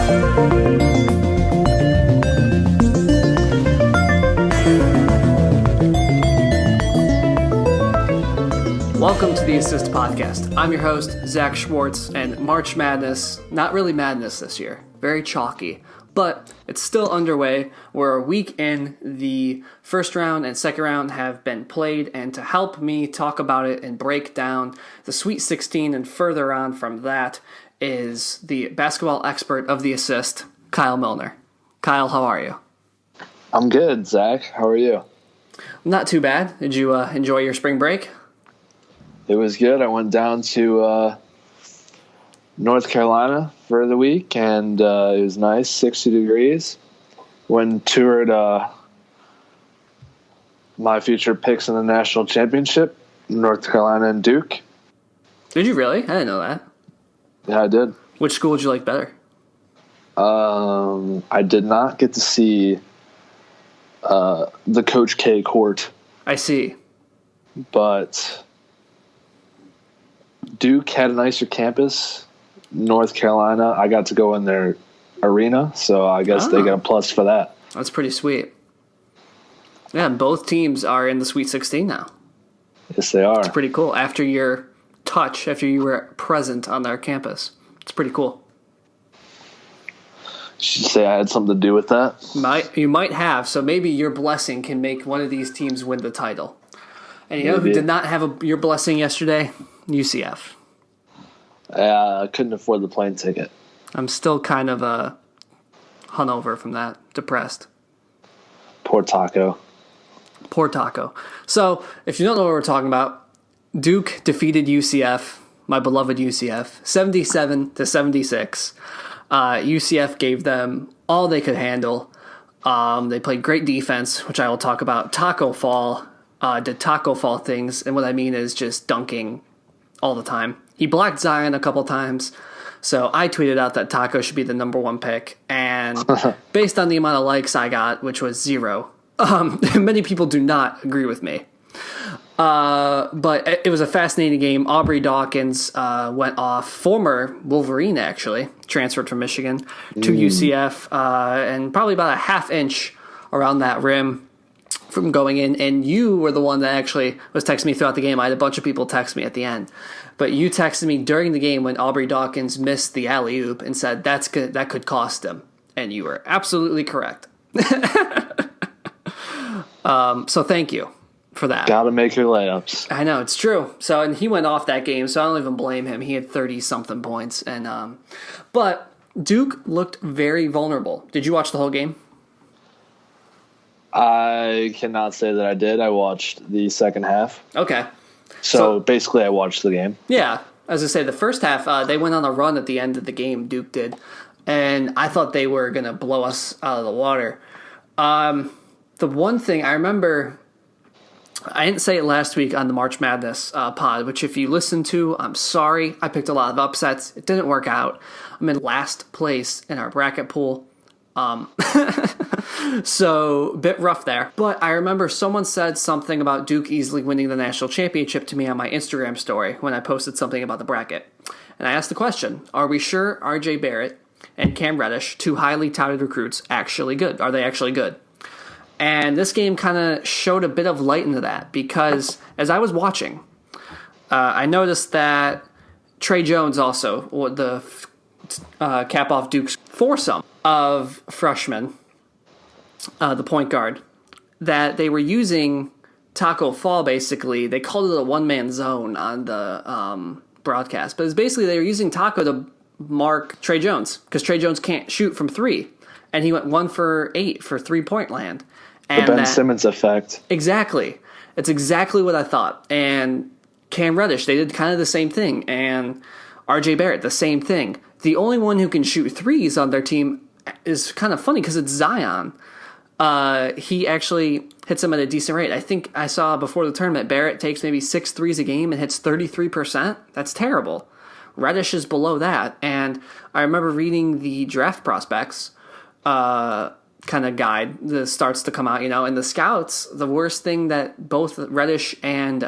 Welcome to the Assist Podcast. I'm your host, Zach Schwartz, and March Madness, not really madness this year, very chalky, but it's still underway. We're a week in, the first round and second round have been played, and to help me talk about it and break down the Sweet 16 and further on from that is the basketball expert of the Assist, Kyle Milner. Kyle, how are you? I'm good, Zach. How are you? Not too bad. Did you enjoy your spring break? It was good. I went down to North Carolina for the week, and it was nice, 60 degrees. Went and toured my future picks in the national championship, North Carolina and Duke. Did you really? I didn't know that. Yeah, I did. Which school would you like better? I did not get to see the Coach K court. I see. But Duke had a nicer campus. North Carolina, I got to go in their arena, so I guess they got a plus for that. That's pretty sweet. Yeah, both teams are in the Sweet 16 now. Yes, they are. It's pretty cool. After you were present on their campus. It's pretty cool. Should you say I had something to do with that? You might have, so maybe your blessing can make one of these teams win the title. And you know who did not have your blessing yesterday? UCF. I couldn't afford the plane ticket. I'm still kind of hungover from that, depressed. Poor Taco. So, if you don't know what we're talking about, Duke defeated UCF, my beloved UCF, 77-76. UCF gave them all they could handle. They played great defense, which I will talk about. Taco Fall did Taco Fall things, and what I mean is just dunking all the time. He blocked Zion a couple times, so I tweeted out that Taco should be the number one pick, and based on the amount of likes I got, which was 0, many people do not agree with me. But it was a fascinating game. Aubrey Dawkins went off, former Wolverine actually, transferred from Michigan to UCF, and probably about a half inch around that rim from going in, and you were the one that actually was texting me throughout the game. I had a bunch of people text me at the end, but you texted me during the game when Aubrey Dawkins missed the alley-oop and said that could cost him, and you were absolutely correct. So thank you for that. Gotta make your layups. I know, it's true. So, and he went off that game, so I don't even blame him. He had 30-something points, and but Duke looked very vulnerable. Did you watch the whole game? I cannot say that I did. I watched the second half. Okay. So basically I watched the game. Yeah. As I say, the first half, they went on a run at the end of the game, Duke did. And I thought they were going to blow us out of the water. The one thing I remember, I didn't say it last week on the March Madness pod, which if you listen to, I'm sorry. I picked a lot of upsets. It didn't work out. I'm in last place in our bracket pool. So a bit rough there. But I remember someone said something about Duke easily winning the national championship to me on my Instagram story when I posted something about the bracket. And I asked the question, are we sure RJ Barrett and Cam Reddish, two highly touted recruits, actually good? Are they actually good? And this game kind of showed a bit of light into that because as I was watching, I noticed that Trey Jones also, the cap off Duke's foursome of freshmen, the point guard, that they were using Taco Fall basically. They called it a one-man zone on the broadcast, but it's basically they were using Taco to mark Trey Jones because Trey Jones can't shoot from 3, and he went 1 for 8 for 3-point land. And the Ben Simmons effect. Exactly. It's exactly what I thought. And Cam Reddish, they did kind of the same thing, and RJ Barrett, the same thing. The only one who can shoot threes on their team is kind of funny because it's Zion. He actually hits them at a decent rate. I think I saw before the tournament, Barrett takes maybe 6 threes a game and hits 33%. That's terrible. Reddish is below that. And I remember reading the draft prospects kind of guide that starts to come out, and the scouts, the worst thing that both Reddish and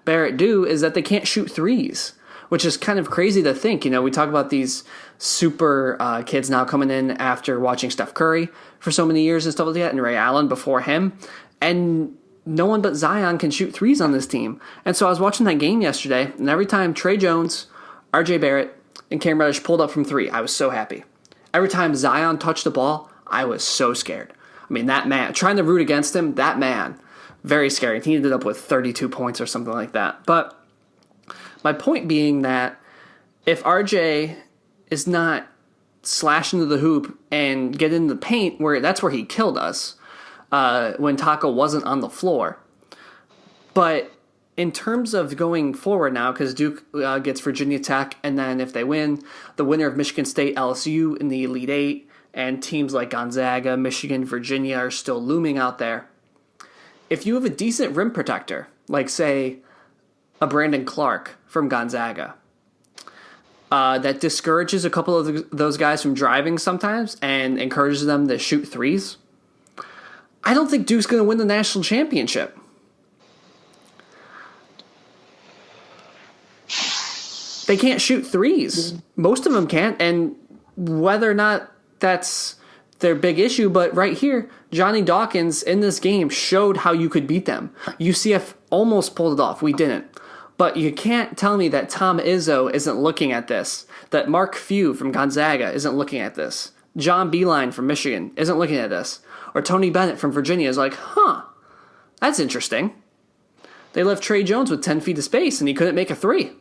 Barrett do is that they can't shoot threes, which is kind of crazy to think. We talk about these super kids now coming in after watching Steph Curry for so many years and stuff like that, and Ray Allen before him, and no one but Zion can shoot threes on this team. And so I was watching that game yesterday, and every time Trey Jones, RJ Barrett, and Cam Reddish pulled up from three, I was so happy. Every time Zion touched the ball, I was so scared. I mean, that man, trying to root against him, that man, very scary. He ended up with 32 points or something like that. But my point being that if RJ is not slashing to the hoop and get in the paint, that's where he killed us when Taco wasn't on the floor. But in terms of going forward now, because Duke gets Virginia Tech, and then if they win, the winner of Michigan State, LSU in the Elite Eight, and teams like Gonzaga, Michigan, Virginia are still looming out there. If you have a decent rim protector, like, say, a Brandon Clark from Gonzaga, that discourages a couple of those guys from driving sometimes and encourages them to shoot threes, I don't think Duke's going to win the national championship. They can't shoot threes. Most of them can't, and whether or not that's their big issue, but right here, Johnny Dawkins in this game showed how you could beat them. UCF almost pulled it off. We didn't. But you can't tell me that Tom Izzo isn't looking at this, that Mark Few from Gonzaga isn't looking at this, John Beilein from Michigan isn't looking at this, or Tony Bennett from Virginia is like, that's interesting. They left Trey Jones with 10 feet of space, and he couldn't make a three.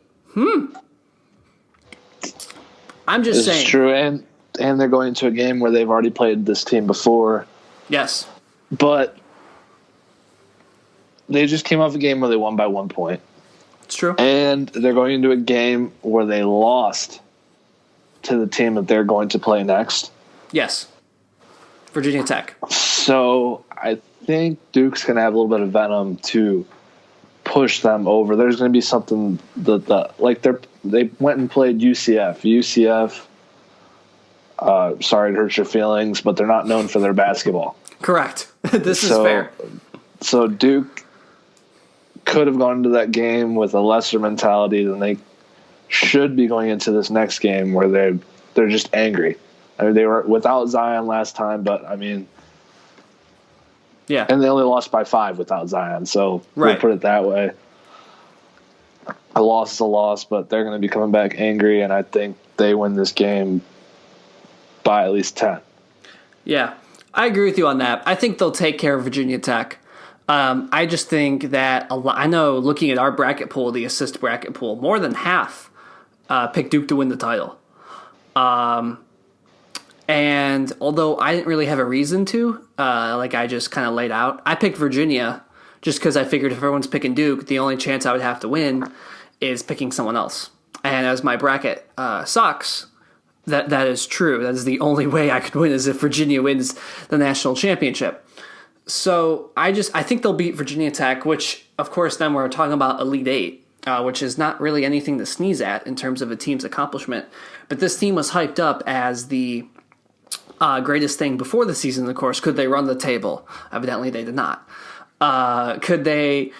I'm just saying. It's true, and they're going to a game where they've already played this team before. Yes. But they just came off a game where they won by 1 point. It's true. And they're going into a game where they lost to the team that they're going to play next. Yes. Virginia Tech. So I think Duke's going to have a little bit of venom to push them over. There's going to be something they went and played UCF. Sorry to hurt your feelings, but they're not known for their basketball. Correct. This is fair. So Duke could have gone into that game with a lesser mentality than they should be going into this next game, where they're just angry. I mean, they were without Zion last time, but I mean, yeah, and they only lost by 5 without Zion. So right. We'll put it that way. A loss is a loss, but they're going to be coming back angry, and I think they win this game by at least 10. Yeah, I agree with you on that. I think they'll take care of Virginia Tech. I just think that I know, looking at our bracket pool, the assist bracket pool, more than half picked Duke to win the title. And although I didn't really have a reason to, like I just kind of laid out, I picked Virginia just because I figured if everyone's picking Duke, the only chance I would have to win is picking someone else. And as my bracket sucks, that is true. That is the only way I could win, is if Virginia wins the national championship. So I think they'll beat Virginia Tech, which, of course, then we're talking about Elite Eight, which is not really anything to sneeze at in terms of a team's accomplishment. But this team was hyped up as the greatest thing before the season, of course. Could they run the table? Evidently, they did not. Could they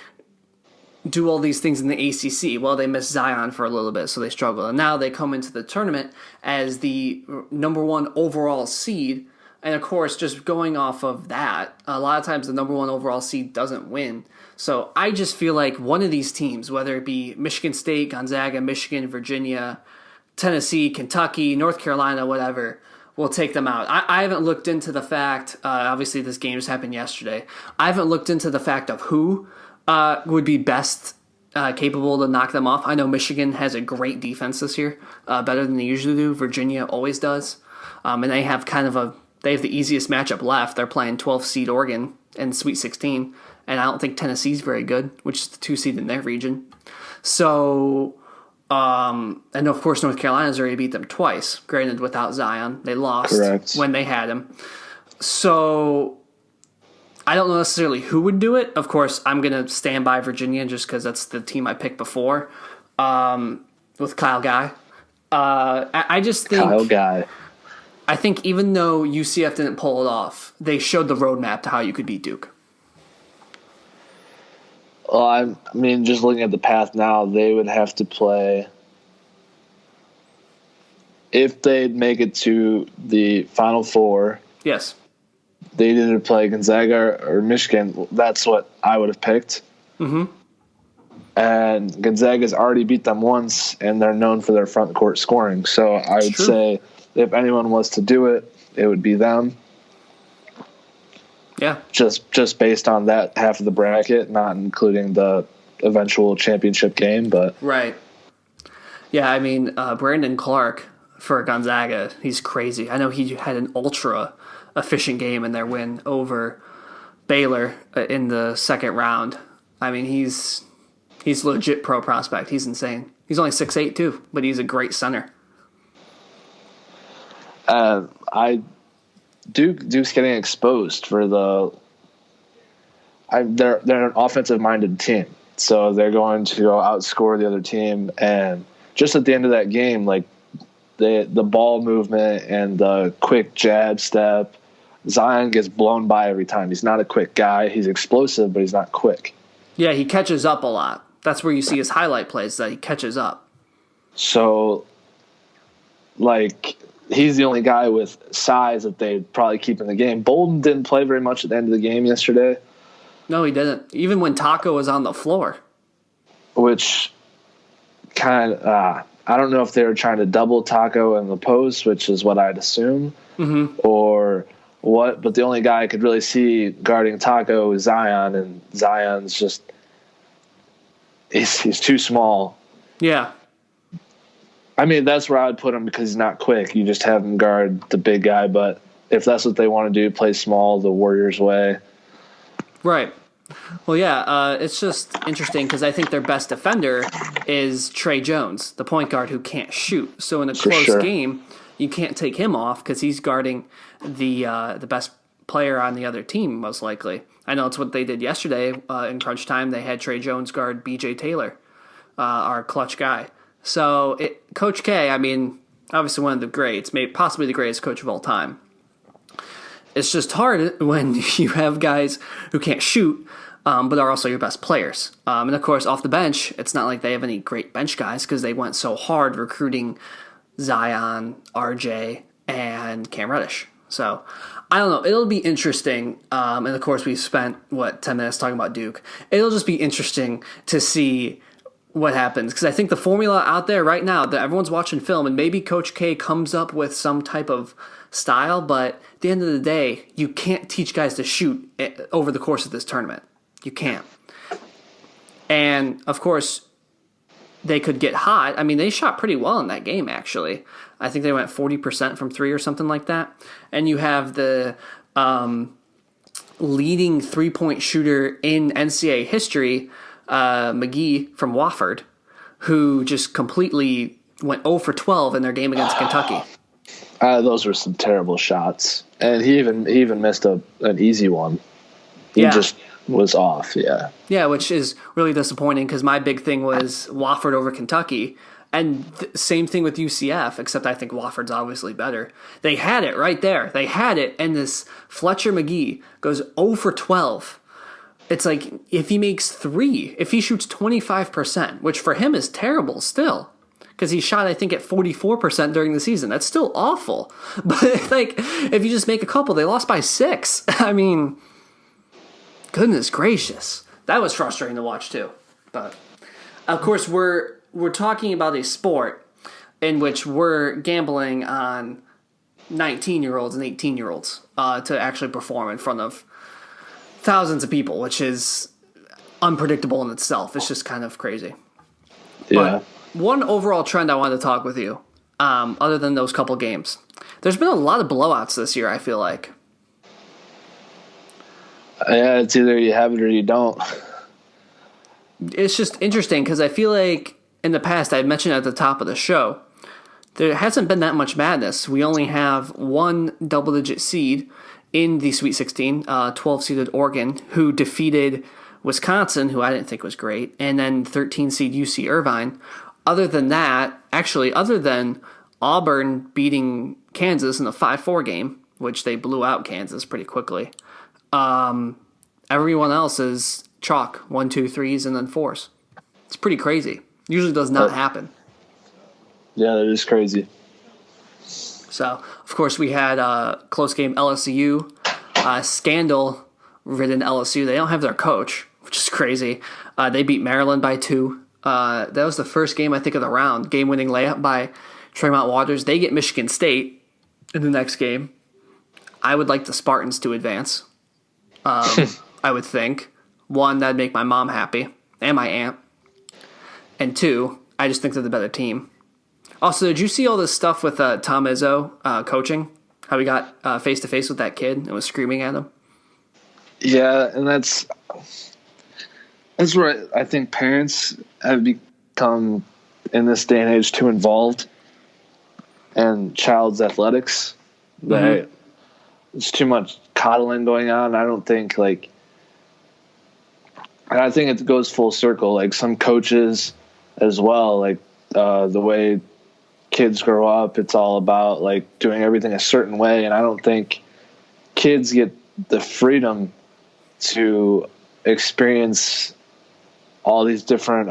do all these things in the ACC? Well, they missed Zion for a little bit, so they struggled. And now they come into the tournament as the number 1 overall seed. And, of course, just going off of that, a lot of times the number 1 overall seed doesn't win. So I just feel like one of these teams, whether it be Michigan State, Gonzaga, Michigan, Virginia, Tennessee, Kentucky, North Carolina, whatever, will take them out. I haven't looked into the fact, obviously this game just happened yesterday, I haven't looked into the fact of who would be best capable to knock them off. I know Michigan has a great defense this year, better than they usually do. Virginia always does. And they have they have the easiest matchup left. They're playing 12th seed Oregon in Sweet 16, and I don't think Tennessee's very good, which is the 2 seed in their region. So, and of course North Carolina's already beat them twice, granted without Zion. They lost Correct. When they had him. So I don't know necessarily who would do it. Of course, I'm going to stand by Virginia just because that's the team I picked before with Kyle Guy. I just think Kyle Guy. I think even though UCF didn't pull it off, they showed the roadmap to how you could beat Duke. Well, I mean, just looking at the path now, they would have to play if they'd make it to the Final Four, Yes. they either play Gonzaga or Michigan. That's what I would have picked. Mm-hmm. And Gonzaga's already beat them once, and they're known for their front court scoring. So I would say if anyone was to do it, it would be them. Yeah. Just based on that half of the bracket, not including the eventual championship game. But Right. Yeah, I mean, Brandon Clark for Gonzaga, he's crazy. I know he had an ultra efficient game in their win over Baylor in the second round. I mean, he's legit pro prospect. He's insane. He's only 6'8", too, but he's a great center. Duke's getting exposed for they're an offensive minded team, so they're going to go outscore the other team. And just at the end of that game, like the ball movement and the quick jab step, Zion gets blown by every time. He's not a quick guy. He's explosive, but he's not quick. Yeah, he catches up a lot. That's where you see his highlight plays, that he catches up. So, like, he's the only guy with size that they'd probably keep in the game. Bolden didn't play very much at the end of the game yesterday. No, he didn't. Even when Taco was on the floor. Which kind of, I don't know if they were trying to double Taco in the post, which is what I'd assume, or what. But the only guy I could really see guarding Taco is Zion, and Zion's just he's too small. Yeah. I mean, that's where I would put him because he's not quick. You just have him guard the big guy. But if that's what they want to do, play small the Warriors' way. Right. Well, yeah, it's just interesting because I think their best defender is Trey Jones, the point guard who can't shoot. So in a close game, you can't take him off because he's guarding the best player on the other team, most likely. I know it's what they did yesterday in crunch time. They had Trey Jones guard B.J. Taylor, our clutch guy. So Coach K, I mean, obviously one of the greats, maybe possibly the greatest coach of all time. It's just hard when you have guys who can't shoot, but are also your best players. And of course, off the bench, it's not like they have any great bench guys because they went so hard recruiting Zion, RJ, and Cam Reddish. So I don't know. It'll be interesting. And of course, we spent, 10 minutes talking about Duke. It'll just be interesting to see what happens because I think the formula out there right now that everyone's watching film, and maybe Coach K comes up with some type of style, but at the end of the day, you can't teach guys to shoot over the course of this tournament. You can't. And of course, they could get hot. I mean, they shot pretty well in that game, actually. I think they went 40% from three or something like that. And you have the leading three-point shooter in NCAA history, McGee from Wofford, who just completely went 0 for 12 in their game against Kentucky. Those were some terrible shots, and he even missed an easy one. He just was off. Yeah, which is really disappointing because my big thing was Wofford over Kentucky, and same thing with UCF. Except I think Wofford's obviously better. They had it right there. They had it, and this Fletcher McGee goes 0 for 12. It's like if he makes 3, if he shoots 25%, which for him is terrible still. Because he shot, I think, at 44% during the season. That's still awful. But, like, if you just make a couple, they lost by 6. I mean, goodness gracious. That was frustrating to watch, too. But, of course, we're talking about a sport in which we're gambling on 19-year-olds and 18-year-olds to actually perform in front of thousands of people, which is unpredictable in itself. It's just kind of crazy. Yeah. But one overall trend I wanted to talk with you, other than those couple games. There's been a lot of blowouts this year, I feel like. Yeah, it's either you have it or you don't. It's just interesting because I feel like in the past, I mentioned at the top of the show, there hasn't been that much madness. We only have one double-digit seed in the Sweet 16, 12-seeded Oregon, who defeated Wisconsin, who I didn't think was great, and then 13-seed UC Irvine. Other than that, actually, other than Auburn beating Kansas in the 5-4 game, which they blew out Kansas pretty quickly, everyone else is chalk, 1, 2, 3s, and then 4s. It's pretty crazy. Usually does not happen. Yeah, that is crazy. So, of course, we had a close game LSU, scandal-ridden LSU. They don't have their coach, which is crazy. They beat Maryland by 2. That was the first game, I think, of the round. Game-winning layup by Tremont Waters. They get Michigan State in the next game. I would like the Spartans to advance. I would think. 1, that'd make my mom happy, and my aunt. And 2, I just think they're the better team. Also, did you see all this stuff with Tom Izzo coaching? How he got face-to-face with that kid and was screaming at him? Yeah, and that's where I think parents have become, in this day and age, too involved in child's athletics. There's too much coddling going on. I don't think, and I think it goes full circle. Like, some coaches as well, the way kids grow up, it's all about doing everything a certain way, and I don't think kids get the freedom to experience all these different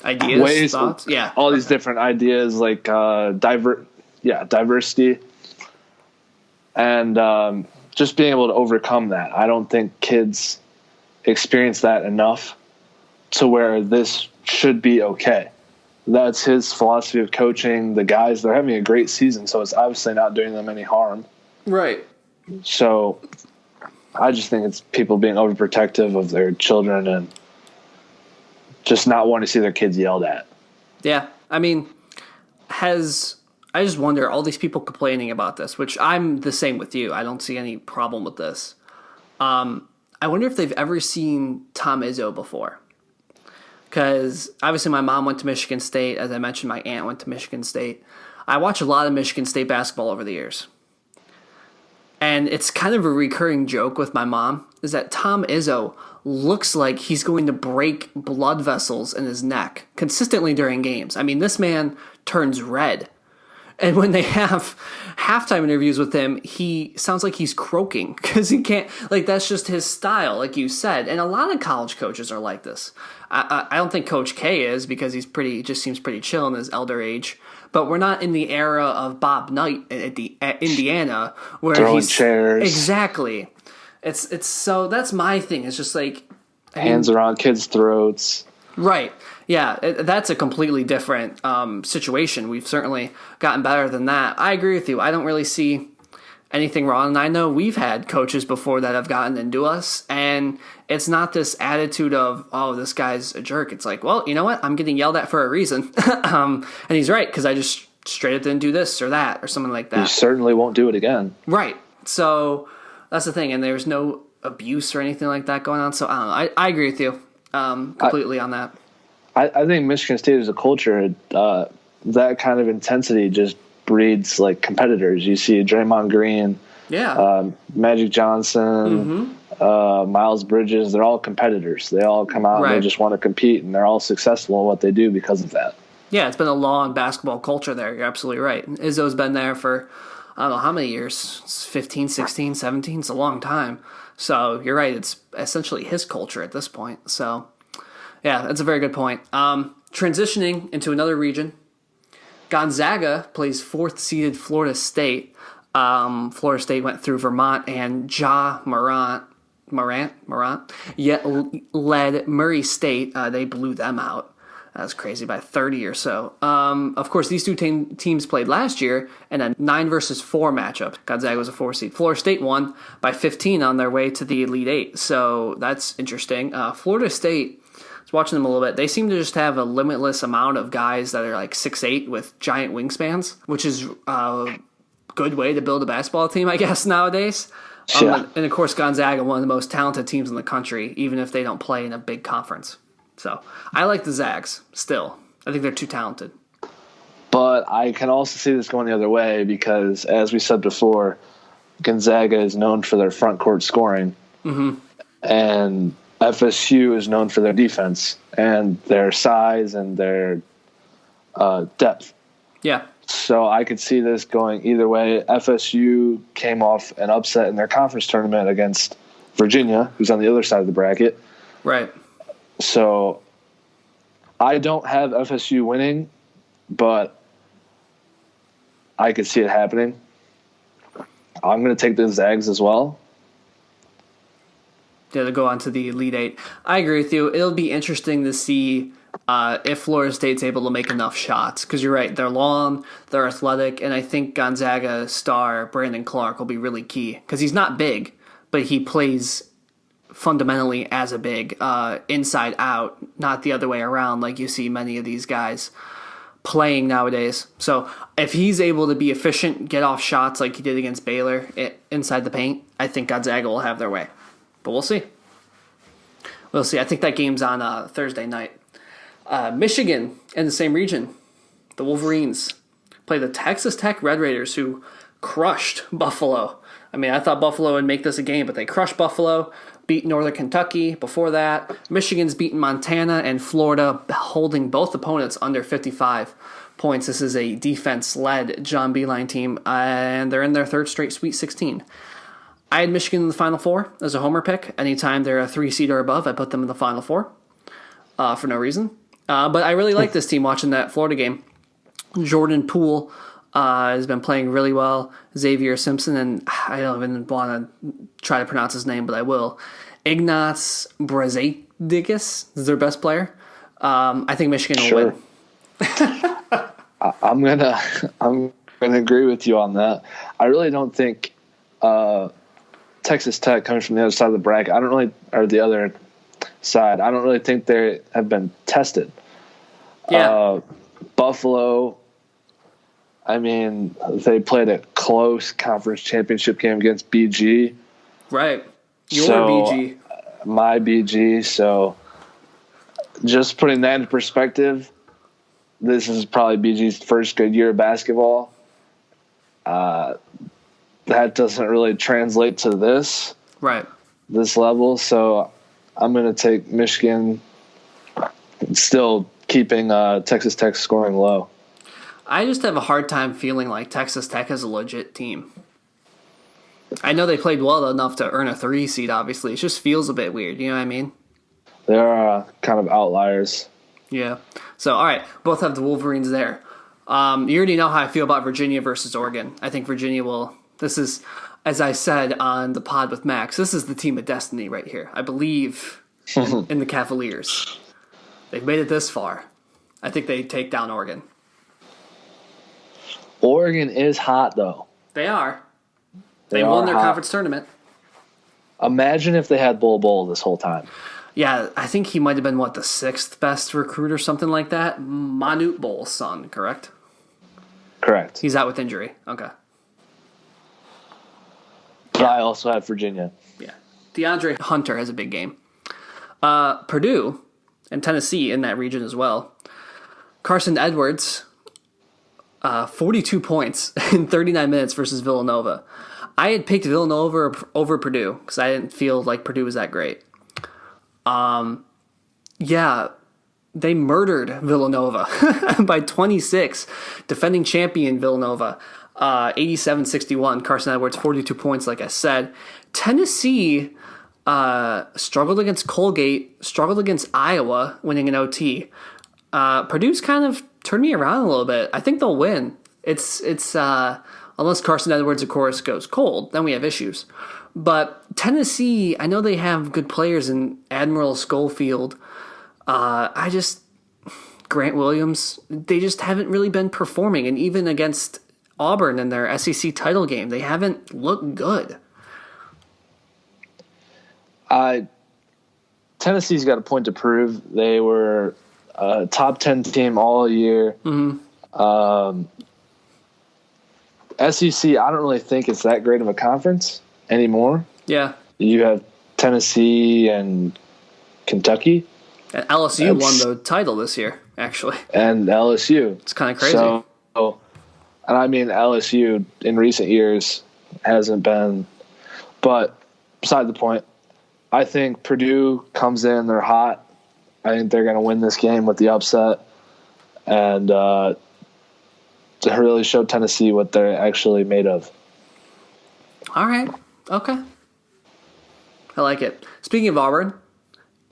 ideas, ways, thoughts, all these different ideas, diversity, and just being able to overcome that. I don't think kids experience that enough to where this should be okay. That's his philosophy of coaching. The guys, they're having a great season, so it's obviously not doing them any harm. Right. So I just think it's people being overprotective of their children and just not wanting to see their kids yelled at. Yeah. I mean, I just wonder, all these people complaining about this, which I'm the same with you. I don't see any problem with this. I wonder if they've ever seen Tom Izzo before. Because obviously my mom went to Michigan State. As I mentioned, my aunt went to Michigan State. I watch a lot of Michigan State basketball over the years. And it's kind of a recurring joke with my mom, is that Tom Izzo looks like he's going to break blood vessels in his neck consistently during games. I mean, this man turns red. And when they have halftime interviews with him, he sounds like he's croaking because he can't, that's just his style, like you said. And a lot of college coaches are like this. I don't think Coach K is, because he just seems pretty chill in his elder age. But we're not in the era of Bob Knight at Indiana, where throwing chairs. Exactly. It's so that's my thing. It's just hands around kids' throats. Right. Yeah, that's a completely different situation. We've certainly gotten better than that. I agree with you. I don't really see anything wrong. And I know we've had coaches before that have gotten into us, and it's not this attitude of, oh, this guy's a jerk. It's like, well, you know what? I'm getting yelled at for a reason. And he's right, because I just straight up didn't do this or that or something like that. You certainly won't do it again. Right. So that's the thing. And there's no abuse or anything like that going on. So I don't know. I agree with you completely on that. I think Michigan State as a culture, that kind of intensity just breeds competitors. You see Draymond Green, Magic Johnson, Miles Bridges. They're all competitors. They all come out and they just want to compete, and they're all successful in what they do because of that. Yeah, it's been a long basketball culture there. You're absolutely right. Izzo's been there for, I don't know how many years, it's 15, 16, 17. It's a long time. So you're right. It's essentially his culture at this point. So yeah, that's a very good point. Transitioning into another region, Gonzaga plays 4th-seeded Florida State. Florida State went through Vermont, and Morant yet led Murray State. They blew them out. That was crazy, by 30 or so. Of course, these two teams played last year in a 9 versus 4 matchup. Gonzaga was a 4 seed. Florida State won by 15 on their way to the Elite Eight. So that's interesting. Florida State, I was watching them a little bit. They seem to just have a limitless amount of guys that are 6'8" with giant wingspans, which is a good way to build a basketball team, I guess, nowadays. And of course, Gonzaga, one of the most talented teams in the country, even if they don't play in a big conference. So I like the Zags still. I think they're too talented. But I can also see this going the other way because, as we said before, Gonzaga is known for their front court scoring. Mm-hmm. And FSU is known for their defense and their size and their depth. Yeah. So I could see this going either way. FSU came off an upset in their conference tournament against Virginia, who's on the other side of the bracket. Right. So I don't have FSU winning, but I could see it happening. I'm going to take the Zags as well. Yeah, to go on to the Elite Eight. I agree with you. It'll be interesting to see if Florida State's able to make enough shots. Because you're right, they're long, they're athletic, and I think Gonzaga star Brandon Clark will be really key. Because he's not big, but he plays fundamentally as a big, inside out, not the other way around like you see many of these guys playing nowadays. So if he's able to be efficient, get off shots like he did against Baylor inside the paint, I think Gonzaga will have their way. But we'll see. We'll see. I think that game's on Thursday night. Michigan in the same region. The Wolverines play the Texas Tech Red Raiders, who crushed Buffalo. I mean, I thought Buffalo would make this a game, but they crushed Buffalo, beat Northern Kentucky before that. Michigan's beaten Montana and Florida, holding both opponents under 55 points. This is a defense-led John Beilein team, and they're in their third straight Sweet 16. I had Michigan in the Final Four as a homer pick. Anytime they're a 3 seed or above, I put them in the Final Four for no reason. But I really like this team watching that Florida game. Jordan Poole has been playing really well. Xavier Simpson, and I don't even want to try to pronounce his name, but I will. Ignaz Brazdeikis is their best player. I think Michigan will win. I'm gonna agree with you on that. I really don't think Texas Tech comes from the other side of the bracket. Or the other side. I don't really think they have been tested. Yeah. Buffalo, I mean, they played a close conference championship game against BG. Right. Your BG. My BG. So just putting that into perspective, this is probably BG's first good year of basketball. That doesn't really translate to this level. So I'm going to take Michigan, still keeping Texas Tech scoring low. I just have a hard time feeling like Texas Tech is a legit team. I know they played well enough to earn a 3 seed, obviously. It just feels a bit weird, you know what I mean? They're kind of outliers. Yeah. So, all right, both have the Wolverines there. You already know how I feel about Virginia versus Oregon. I think Virginia will... This is, as I said on the pod with Max, this is the team of destiny right here. I believe in the Cavaliers. They've made it this far. I think they take down Oregon. Oregon is hot, though. They are. They won their conference tournament. Imagine if they had Bol Bol this whole time. Yeah, I think he might have been, the 6th best recruit or something like that? Manute Bol's son, correct? Correct. He's out with injury. Okay. But I also have Virginia. Yeah. DeAndre Hunter has a big game. Purdue and Tennessee in that region as well. Carson Edwards, 42 points in 39 minutes versus Villanova. I had picked Villanova over Purdue because I didn't feel like Purdue was that great. Yeah, they murdered Villanova by 26. Defending champion Villanova, 87-61. Carson Edwards, 42 points, like I said. Tennessee struggled against Colgate, struggled against Iowa, winning an OT. Purdue's kind of turned me around a little bit. I think they'll win. It's unless Carson Edwards, of course, goes cold, then we have issues. But Tennessee, I know they have good players in Admiral Schofield. Grant Williams, they just haven't really been performing. And even against Auburn in their SEC title game, they haven't looked good. Tennessee's got a point to prove. They were a top 10 team all year. Mm-hmm. SEC, I don't really think it's that great of a conference anymore. Yeah. You have Tennessee and Kentucky. And LSU won the title this year, actually. And LSU. It's kind of crazy. So, and I mean, LSU in recent years hasn't been. But beside the point, I think Purdue comes in, they're hot. I think they're going to win this game with the upset. And to really show Tennessee what they're actually made of. All right. Okay. I like it. Speaking of Auburn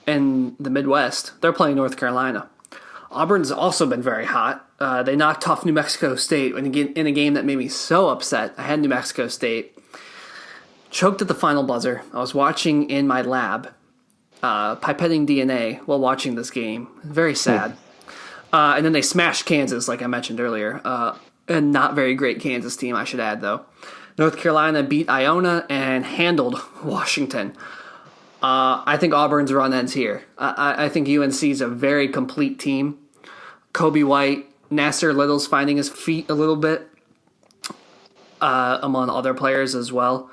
and the Midwest, they're playing North Carolina. Auburn's also been very hot. They knocked off New Mexico State in a game that made me so upset. I had New Mexico State. Choked at the final buzzer. I was watching in my lab, pipetting DNA while watching this game. Very sad. And then they smashed Kansas, like I mentioned earlier. A not very great Kansas team, I should add, though. North Carolina beat Iona and handled Washington. I think Auburn's run ends here. I think UNC is a very complete team. Kobe White, Nasser Little's finding his feet a little bit, among other players as well.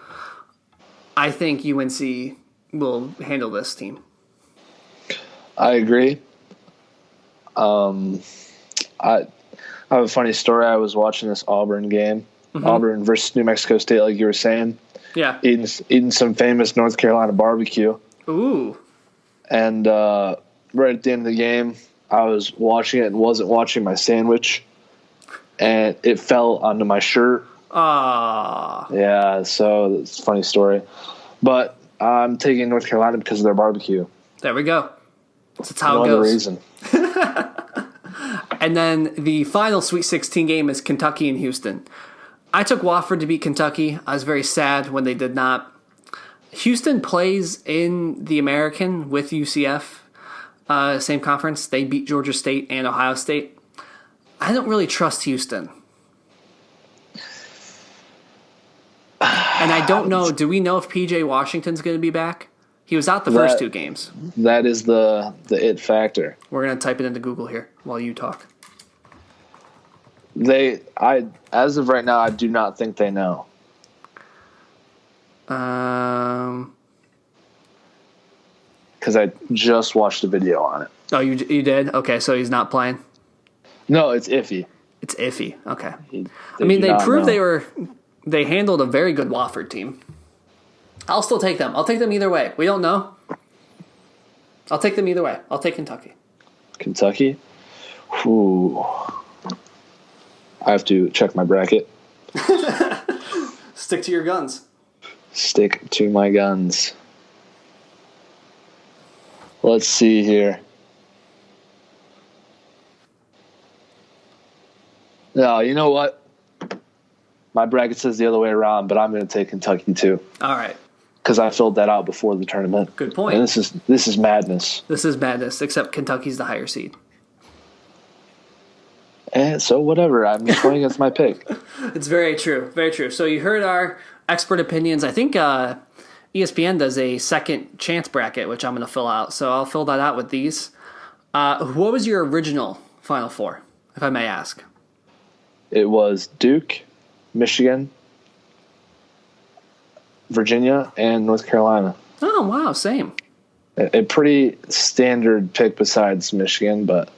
I think UNC will handle this team. I agree. I have a funny story. I was watching this Auburn game, Auburn versus New Mexico State, like you were saying. Yeah. Eating some famous North Carolina barbecue. Ooh. And right at the end of the game, I was watching it and wasn't watching my sandwich, and it fell onto my shirt. Ah. Yeah, so it's a funny story. But I'm taking North Carolina because of their barbecue. There we go. That's how no it goes. Other reason. And then the final Sweet 16 game is Kentucky and Houston. I took Wofford to beat Kentucky. I was very sad when they did not. Houston plays in the American with UCF, same conference. They beat Georgia State and Ohio State. I don't really trust Houston. And I don't know, do we know if PJ Washington's going to be back? He was out the first two games. That is the it factor. We're going to type it into Google here while you talk. As of right now, I do not think they know. Because I just watched a video on it. Oh, you did? Okay, so he's not playing? No, it's iffy. It's iffy. Okay. They proved they handled a very good Wofford team. I'll still take them. I'll take them either way. We don't know. I'll take them either way. I'll take Kentucky. Kentucky? Ooh. I have to check my bracket. Stick to your guns. Stick to my guns. Let's see here. No, you know what? My bracket says the other way around, but I'm going to take Kentucky too. All right. Because I filled that out before the tournament. Good point. And this is madness. This is madness, except Kentucky's the higher seed. And so whatever. I'm just going against my pick. It's very true. Very true. So you heard our expert opinions. I think ESPN does a second chance bracket, which I'm going to fill out. So I'll fill that out with these. What was your original Final Four, if I may ask? It was Duke, Michigan, Virginia, and North Carolina. Oh, wow, same. A pretty standard pick besides Michigan, but...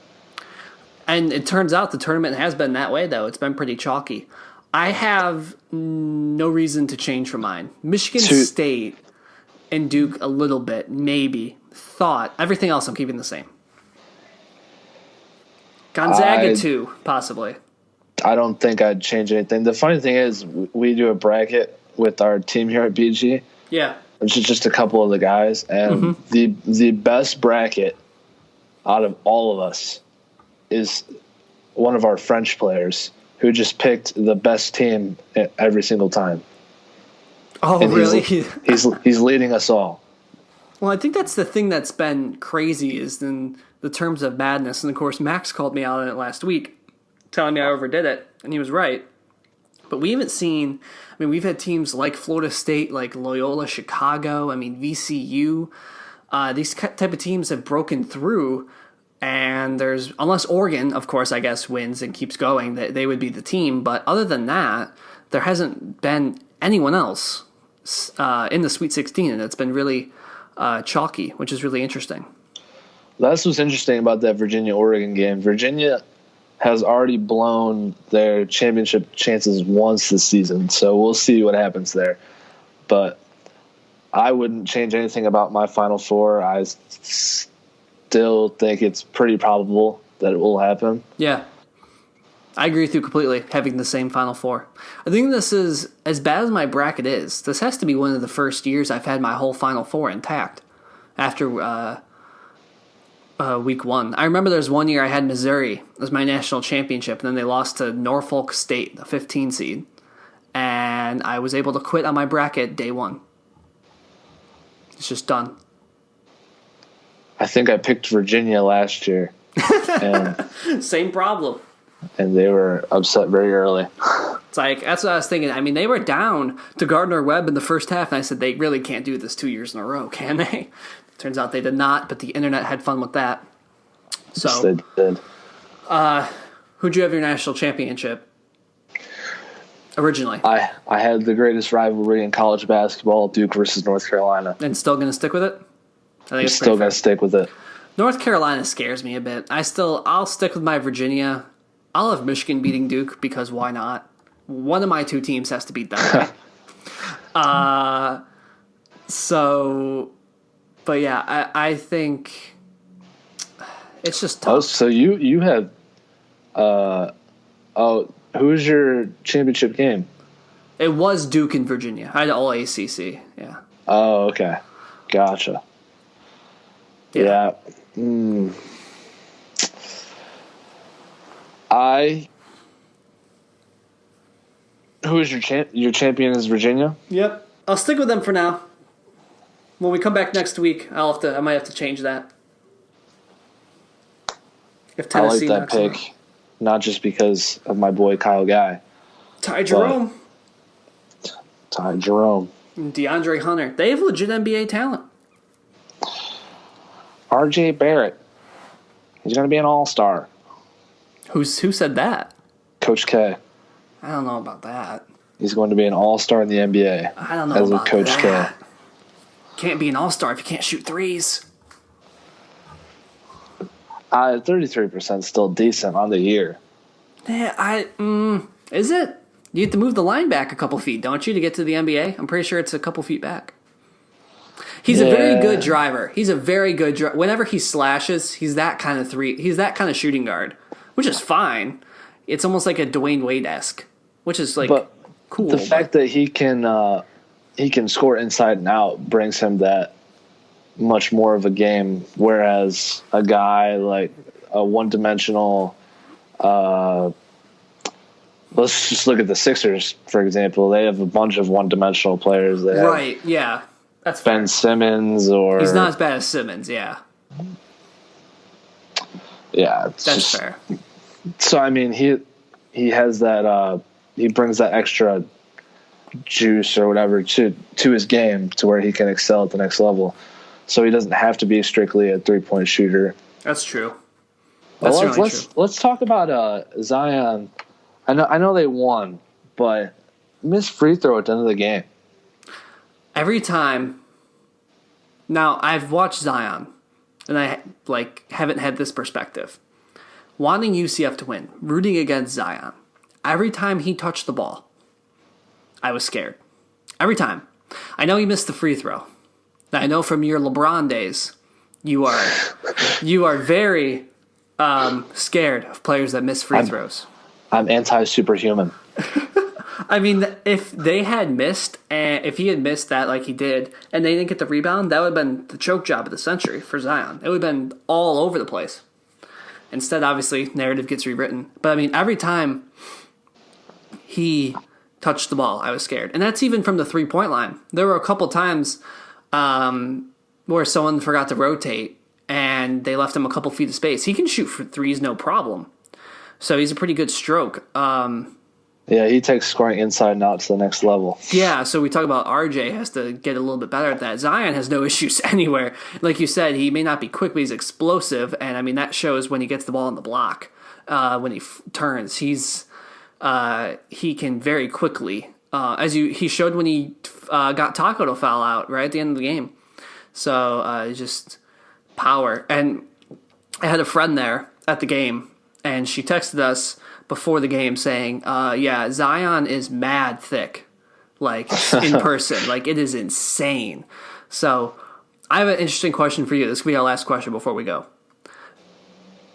And it turns out the tournament has been that way, though. It's been pretty chalky. I have no reason to change from mine. Michigan State and Duke a little bit, maybe. Thought. Everything else I'm keeping the same. Gonzaga, too, possibly. I don't think I'd change anything. The funny thing is, we do a bracket with our team here at BG. Yeah. Which is just a couple of the guys. And the best bracket out of all of us is one of our French players who just picked the best team every single time. Oh, and really? He's leading us all. Well, I think that's the thing that's been crazy is in the terms of madness. And, of course, Max called me out on it last week, telling me I overdid it, and he was right. But we haven't seen – we've had teams like Florida State, like Loyola Chicago, VCU. These type of teams have broken through, and there's – unless Oregon, of course, I guess, wins and keeps going, they would be the team. But other than that, there hasn't been anyone else in the Sweet 16, and it's been really chalky, which is really interesting. That's what's interesting about that Virginia-Oregon game. Virginia has already blown their championship chances once this season, so we'll see what happens there. But I wouldn't change anything about my Final Four. I still think it's pretty probable that it will happen. Yeah. I agree with you completely, having the same Final Four. I think this is, as bad as my bracket is, this has to be one of the first years I've had my whole Final Four intact. After week one. I remember there was one year I had Missouri as my national championship, and then they lost to Norfolk State, a 15 seed. And I was able to quit on my bracket day one. It's just done. I think I picked Virginia last year. And, Same problem. And they were upset very early. It's like, that's what I was thinking. I mean, they were down to Gardner-Webb in the first half, and I said, they really can't do this 2 years in a row, can they? Turns out they did not, but the internet had fun with that. So, yes, they did. Who'd you have your national championship originally? I had the greatest rivalry in college basketball, Duke versus North Carolina. And still going to stick with it? I'm still going to stick with it. North Carolina scares me a bit. I'll stick with my Virginia. I'll have Michigan beating Duke because why not? One of my two teams has to beat them. Right? But yeah, I think it's just tough. Oh, so you had who's your championship game? It was Duke and Virginia. I had all ACC. Yeah. Oh, okay, gotcha. Yeah. Who is your champion is Virginia? Yep. I'll stick with them for now. When we come back next week, I might have to change that. If Tennessee I like that pick, not just because of my boy Kyle Guy. Ty Jerome. And DeAndre Hunter. They have legit NBA talent. RJ Barrett. He's going to be an all-star. Who said that? Coach K. I don't know about that. He's going to be an all-star in the NBA. I don't know about Coach that. K. Can't be an all-star if you can't shoot threes. 33% still decent on the year. Yeah, is it? You have to move the line back a couple feet, don't you, to get to the NBA? I'm pretty sure it's a couple feet back. He's a very good driver. He's a very good driver. Whenever he slashes, he's that kind of shooting guard, which is fine. It's almost like a Dwayne Wade-esque, which is cool. The fact that he can score inside and out brings him that much more of a game, whereas a guy like a one-dimensional let's just look at the Sixers, for example. They have a bunch of one-dimensional players. Right, yeah. That's fair. Ben Simmons or... He's not as bad as Simmons, yeah. Yeah. That's fair. So, I mean, he has that... he brings that extra juice or whatever to his game to where he can excel at the next level. So he doesn't have to be strictly a three-point shooter. That's true. Let's talk about Zion. I know they won, but missed free throw at the end of the game. Every time. Now, I've watched Zion, and I haven't had this perspective. Wanting UCF to win, rooting against Zion. Every time he touched the ball, I was scared. Every time. I know he missed the free throw. Now, I know from your LeBron days, you are very scared of players that miss free throws. I'm anti-superhuman. I mean, if he had missed that like he did, and they didn't get the rebound, that would have been the choke job of the century for Zion. It would have been all over the place. Instead, obviously, narrative gets rewritten. But, I mean, every time he touched the ball, I was scared. And that's even from the three-point line. There were a couple times where someone forgot to rotate, and they left him a couple feet of space. He can shoot for threes, no problem. So he's a pretty good stroke. Yeah, he takes scoring inside and out to the next level. Yeah, so we talk about RJ has to get a little bit better at that. Zion has no issues anywhere. Like you said, he may not be quick, but he's explosive, and I mean that shows when he gets the ball on the block. When he turns, he can very quickly. He showed when he got Taco to foul out right at the end of the game. So just power. And I had a friend there at the game, and she texted us before the game saying, yeah, Zion is mad thick, like in person. Like it is insane. So I have an interesting question for you. This will be our last question before we go.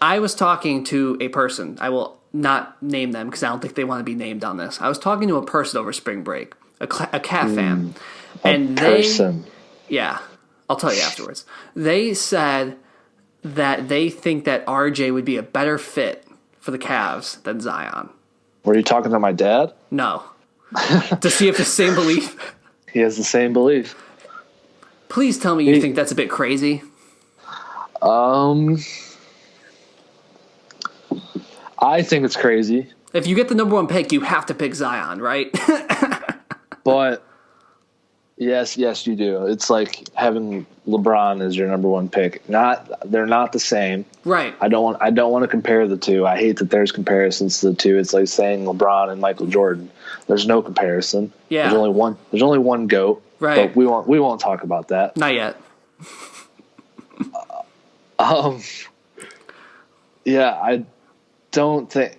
I was talking to a person. I will not name them because I don't think they want to be named on this. I was talking to a person over spring break, a Cat fan. And person. Yeah, I'll tell you afterwards. They said that they think that RJ would be a better fit for the Cavs than Zion. Were you talking to my dad? No. Does he have the same belief? He has the same belief. Please tell me you think that's a bit crazy. I think it's crazy. If you get the number 1 pick, you have to pick Zion, right? But yes, you do. It's like having LeBron as your number 1 pick. They're not the same. Right. I don't want to compare the two. I hate that there's comparisons to the two. It's like saying LeBron and Michael Jordan. There's no comparison. Yeah. There's only one GOAT. Right. But we won't talk about that. Not yet. Yeah, I don't think.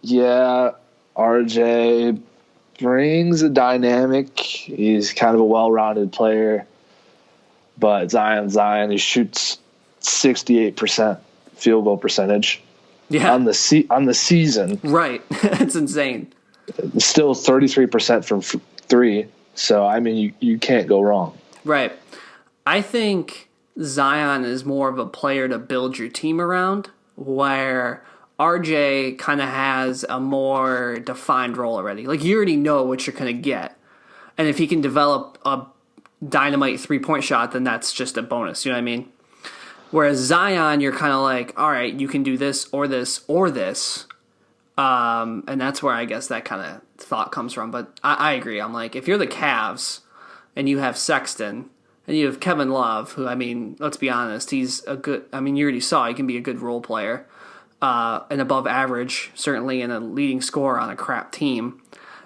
Yeah, RJ brings a dynamic. He's kind of a well-rounded player. But Zion, he shoots 68% field goal percentage. Yeah. On the season. Right. It's insane. Still 33% from 3. So, I mean, you can't go wrong. Right. I think Zion is more of a player to build your team around, where RJ kind of has a more defined role already. Like, you already know what you're going to get. And if he can develop a dynamite 3-point shot, then that's just a bonus. You know what I mean? Whereas Zion, you're kind of like, all right, you can do this or this or this. And that's where I guess that kind of thought comes from. But I agree. I'm like, if you're the Cavs and you have Sexton and you have Kevin Love, who, I mean, let's be honest, he's a good, I mean, you already saw he can be a good role player, and above average, certainly, and a leading scorer on a crap team.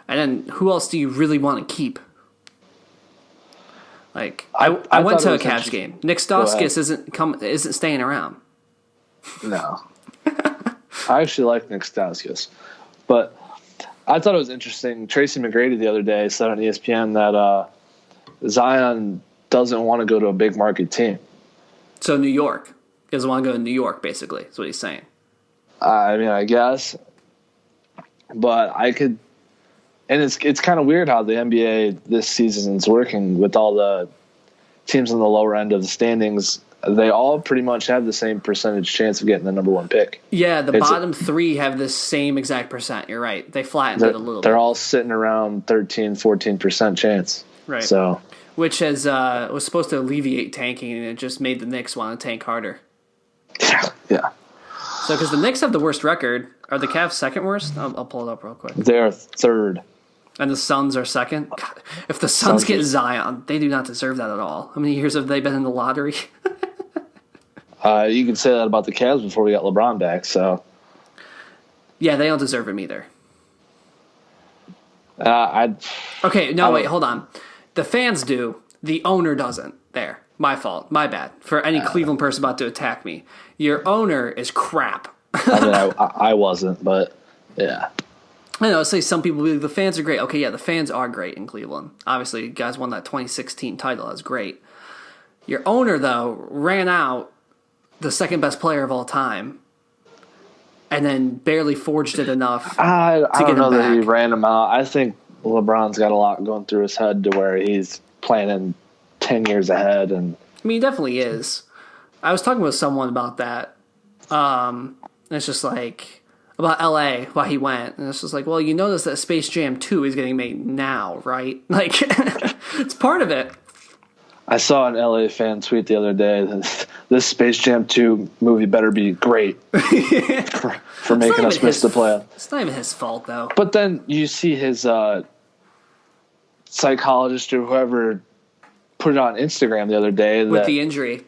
And then who else do you really want to keep? Like, I went to a Cavs game. Nick Stauskas isn't staying around. No. I actually like Nick Stauskas. But I thought it was interesting. Tracy McGrady the other day said on ESPN that Zion doesn't want to go to a big market team. So New York. He doesn't want to go to New York, basically, is what he's saying. I mean, I guess. But I could... And it's kind of weird how the NBA this season is working with all the teams on the lower end of the standings. They all pretty much have the same percentage chance of getting the number 1 pick. Yeah, the bottom 3 have the same exact percent. You're right. They flattened it a little bit. They're all sitting around 13, 14% chance. Right. So, which was supposed to alleviate tanking, and it just made the Knicks want to tank harder. Yeah. So, because the Knicks have the worst record. Are the Cavs second worst? I'll pull it up real quick. They're third. And the Suns are second? God, if the Suns get Zion, they do not deserve that at all. How many years have they been in the lottery? You can say that about the Cavs before we got LeBron back, so. Yeah, they don't deserve him either. Wait, hold on. The fans do. The owner doesn't. There. My fault. My bad. For any Cleveland person about to attack me. Your owner is crap. I mean, I wasn't, but yeah. I know, say some people believe the fans are great. Okay, yeah, the fans are great in Cleveland. Obviously, you guys won that 2016 title. That's great. Your owner, though, ran out the second best player of all time and then barely forged it enough I don't know that he back. ran him out. I think LeBron's got a lot going through his head to where he's planning 10 years ahead. And I mean, he definitely is. I was talking with someone about that. And it's just like, about LA, why he went. And it's just like, well, you notice that Space Jam 2 is getting made now, right? Like, it's part of it. I saw an LA fan tweet the other day that this Space Jam 2 movie better be great for making us miss the playoff. It's not even his fault, though. But then you see his psychologist or whoever put it on Instagram the other day. With the injury.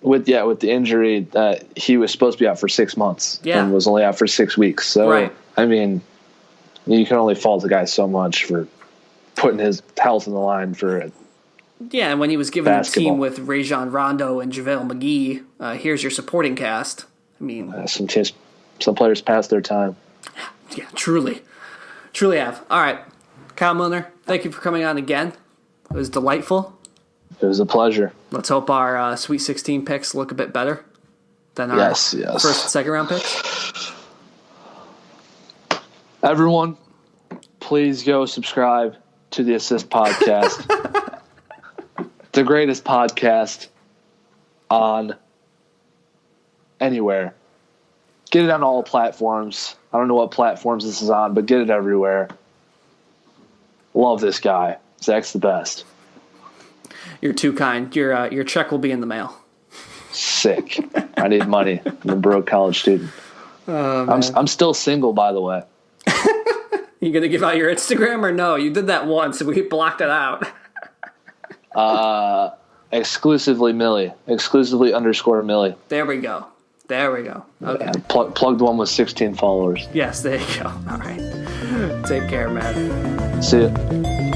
With the injury, that he was supposed to be out for 6 months and was only out for 6 weeks. So, right. I mean, you can only fault the guy so much for putting his health in the line for it. Yeah, and when he was given Basketball. a team with Rajon Rondo and JaVale McGee, here's your supporting cast. I mean, some players pass their time. Yeah, truly have. All right, Kyle Milner, thank you for coming on again. It was delightful. It was a pleasure. Let's hope our Sweet 16 picks look a bit better than our first and second round picks. Everyone, please go subscribe to the Assist Podcast. The greatest podcast on anywhere. Get it on all platforms. I don't know what platforms this is on, but get it everywhere. Love this guy. Zach's the best. You're too kind. Your check will be in the mail. Sick. I need money. I'm a broke college student. I'm still single, by the way. You gonna give out your Instagram or no? You did that once and we blocked it out. Exclusively Millie. Exclusively _Millie. There we go. Okay. Yeah, plugged one with 16 followers. Yes, there you go. All right. Take care, man. See ya.